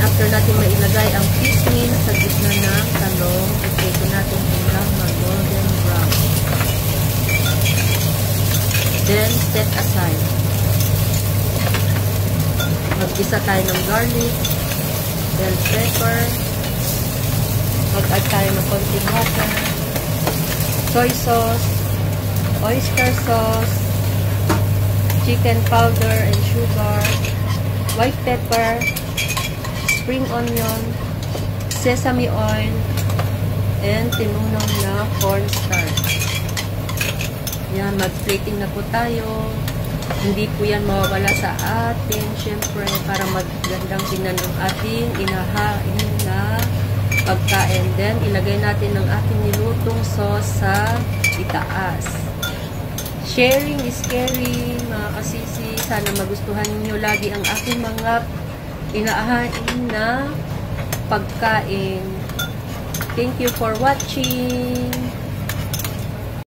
after natin mailagay ang seasoning sa gitna ng talong, ito natin hanggang mag-golden brown. Then, set aside. Mag-isa tayo ng garlic, bell pepper, mag-add tayo ng konting water, soy sauce, oyster sauce, chicken powder and sugar, white pepper, spring onion, sesame oil, and tinunong na cornstarch. Yan, mag-plating na po tayo. Hindi po yan mawawala sa atin, syempre, para magandang tingnan ng ating inahain na pagkain. Then, ilagay natin ang ating nilutong sauce sa itaas. Sharing is caring, mga kasisi. Sana magustuhan niyo lagi ang aking mga inaahain na pagkain. Thank you for watching.